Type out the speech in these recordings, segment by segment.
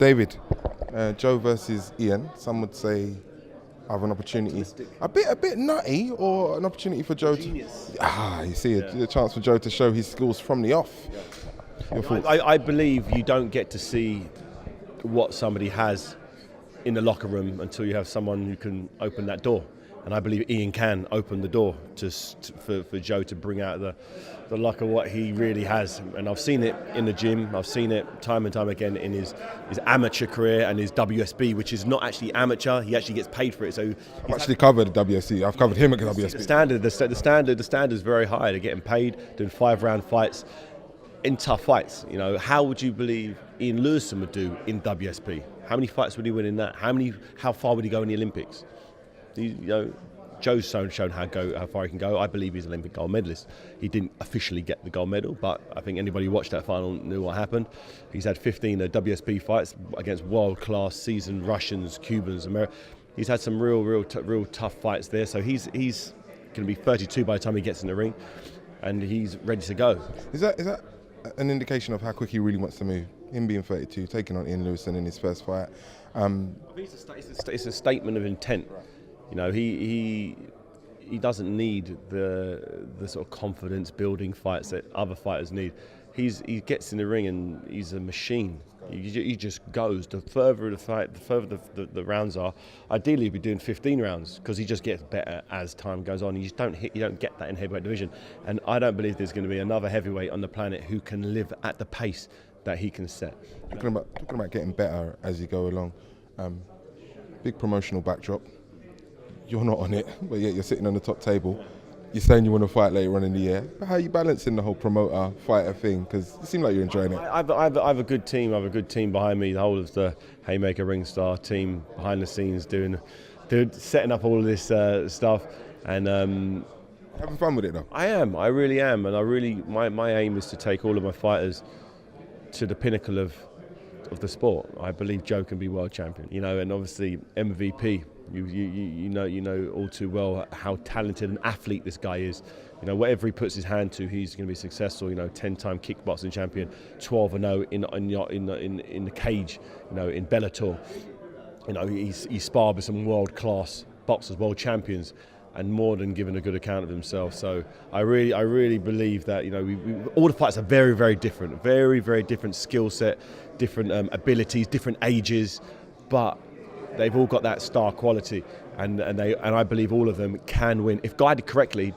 David, Joe versus Ian. Some would say I have an opportunity, a bit nutty, or an opportunity for Joe Genius. you see, a chance for Joe to show his skills from the off. Yeah. Your thoughts? I believe you don't get to see what somebody has in the locker room until you have someone who can open that door. And I believe Ian can open the door for Joe to bring out the luck of what he really has. And I've seen it in the gym. I've seen it time and time again in his amateur career and his WSB, which is not actually amateur. He actually gets paid for it. So I've actually covered WSC. I've covered him at WSB. The standard is very high. They're getting paid, doing 5-round fights in tough fights. You know, how would you believe Ian Lewison would do in WSB? How many fights would he win in that? How far would he go in the Olympics? Joe's shown how far he can go. I believe he's an Olympic gold medalist. He didn't officially get the gold medal, but I think anybody who watched that final knew what happened. He's had 15 WSB fights against world-class seasoned Russians, Cubans, Americans. He's had some real tough fights there. So he's going to be 32 by the time he gets in the ring, and he's ready to go. Is that an indication of how quick he really wants to move? Him being 32, taking on Ian Lewison in his first fight. It's a statement of intent. You know, he doesn't need the sort of confidence building fights that other fighters need. He gets in the ring and he's a machine. He just goes. The further the fight, the further the rounds are. Ideally, he'd be doing 15 rounds because he just gets better as time goes on. You don't get that in heavyweight division. And I don't believe there's going to be another heavyweight on the planet who can live at the pace that he can set. Talking about getting better as you go along. Big promotional backdrop. You're not on it, but yet you're sitting on the top table. You're saying you want to fight later on in the year. How are you balancing the whole promoter-fighter thing? Because you seem like you're enjoying it. I have a good team. I have a good team behind me. The whole of the Haye Maker RingStarr team behind the scenes doing setting up all of this stuff. And having fun with it though. I am. I really am. And my aim is to take all of my fighters to the pinnacle of the sport. I believe Joe can be world champion. You know, and obviously MVP. You know all too well how talented an athlete this guy is. You know, whatever he puts his hand to, he's going to be successful. You know, 10-time kickboxing champion, 12-0 in the cage. You know, in Bellator. You know, he sparred with some world-class boxers, world champions, and more than given a good account of himself. So I really believe that, you know, all the fights are very, very different, very, very different skill set, different abilities, different ages, but they've all got that star quality, and I believe all of them can win if guided correctly. You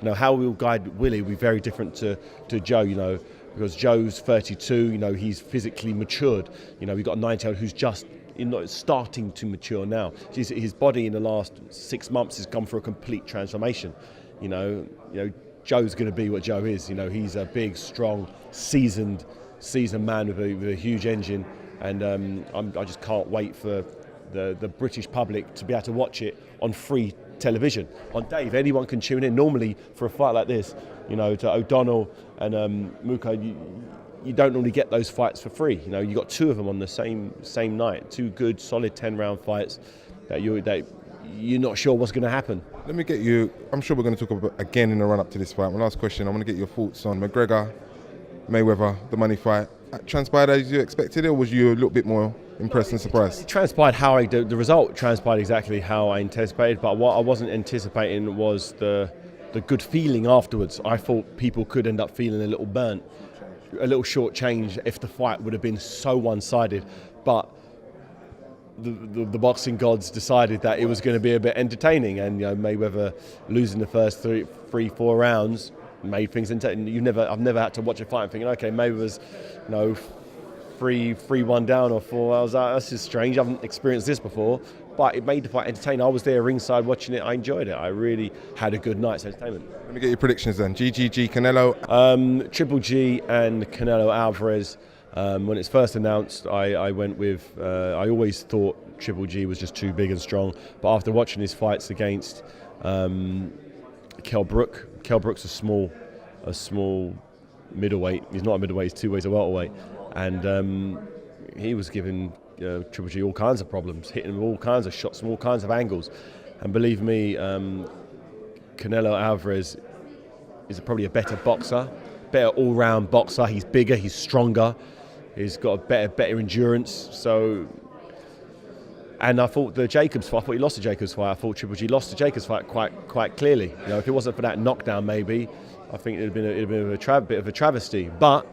know, how we'll guide Willie will be very different to Joe. You know, because Joe's 32. You know, he's physically matured. You know, we've got a 9-year-old who's just starting to mature now. His body in the last 6 months has gone through a complete transformation. You know, Joe's going to be what Joe is. You know, he's a big, strong, seasoned man with a huge engine, and I just can't wait for the British public to be able to watch it on free television. On Dave, anyone can tune in. Normally, for a fight like this, you know, to O'Donnell and Muka, you don't normally get those fights for free. You know, you got two of them on the same night, two good, solid 10-round fights that you're not sure what's going to happen. Let me get you. I'm sure we're going to talk about again in the run-up to this fight. My last question. I want to get your thoughts on McGregor, Mayweather, the money fight. Transpired as you expected it, or was you a little bit more impressed and surprised? It transpired the result transpired exactly how I anticipated, but what I wasn't anticipating was the good feeling afterwards. I thought people could end up feeling a little burnt, a little shortchanged if the fight would have been so one-sided, but the boxing gods decided that it was going to be a bit entertaining, and, you know, Mayweather losing the first 3-4 rounds made things entertaining. I've never had to watch a fight and thinking, okay, Mayweather's, you know, 3-1 down or 4. I was like, this is strange. I haven't experienced this before, but it made the fight entertaining. I was there ringside watching it. I enjoyed it. I really had a good night's entertainment. Let me get your predictions then. GGG, Canelo. Triple G and Canelo Alvarez. When it's first announced, I went with. I always thought Triple G was just too big and strong, but after watching his fights against Kell Brook's a small middleweight. He's not a middleweight. He's 2 weights a welterweight, and he was giving Triple G all kinds of problems, hitting him with all kinds of shots from all kinds of angles. And believe me, Canelo Alvarez is probably a better boxer, better all-round boxer. He's bigger, he's stronger. He's got a better endurance. So, and I thought he lost the Jacobs fight. I thought Triple G lost the Jacobs fight quite clearly. You know, if it wasn't for that knockdown, maybe I think it'd have been a bit of a travesty. But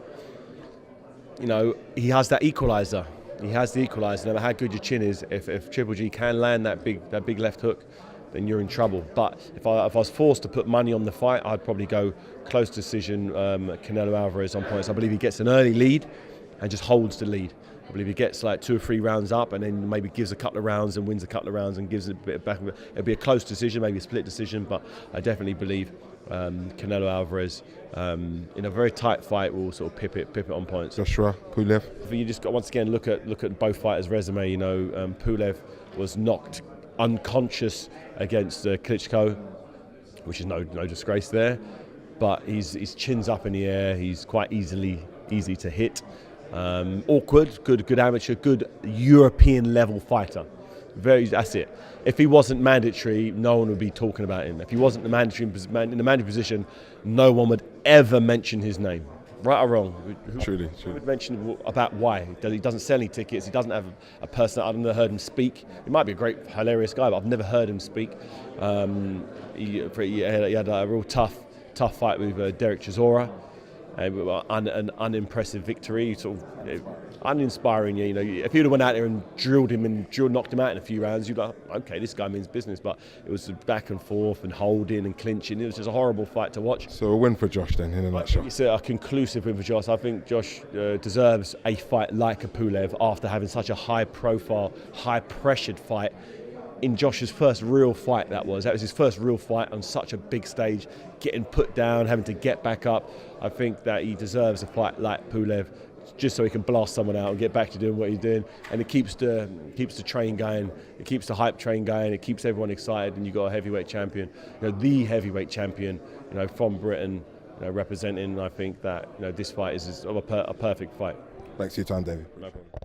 you know, he has that equaliser. He has the equaliser. No matter how good your chin is, if Triple G can land that big left hook, then you're in trouble. But if I was forced to put money on the fight, I'd probably go close decision, Canelo Alvarez on points. I believe he gets an early lead and just holds the lead. I believe he gets like 2 or 3 rounds up and then maybe gives a couple of rounds and wins a couple of rounds and gives it a bit of back. It'll be a close decision, maybe a split decision, but I definitely believe Canelo Alvarez in a very tight fight will sort of pip it on points. Joshua Pulev. You just got once again look at both fighters' resume. You know, Pulev was knocked unconscious against Klitschko, which is no disgrace there, but his chin's up in the air. He's quite easy to hit. Awkward, good amateur, good European level fighter. That's it. If he wasn't mandatory, no one would be talking about him. If he wasn't in the mandatory position, no one would ever mention his name. Right or wrong? Truly. Who would mention about why? He doesn't sell any tickets. He doesn't have a person. I've never heard him speak. He might be a great, hilarious guy, but I've never heard him speak. He had a real tough fight with Derek Chisora. An unimpressive victory, sort of uninspiring. You know, if you'd have went out there and knocked him out in a few rounds, you'd be like, okay, this guy means business. But it was back and forth and holding and clinching. It was just a horrible fight to watch. So a win for Josh then, in a nutshell. It's a conclusive win for Josh. I think Josh deserves a fight like a Pulev after having such a high-profile, high-pressured fight. In Josh's first real fight, that was his first real fight on such a big stage, getting put down, having to get back up. I think that he deserves a fight like Pulev, just so he can blast someone out and get back to doing what he's doing. And it keeps the train going, it keeps the hype train going, it keeps everyone excited. And you've got a heavyweight champion, you know, the heavyweight champion, you know, from Britain, you know, representing. I think that, you know, this fight is a perfect fight. Thanks for your time, David. No problem.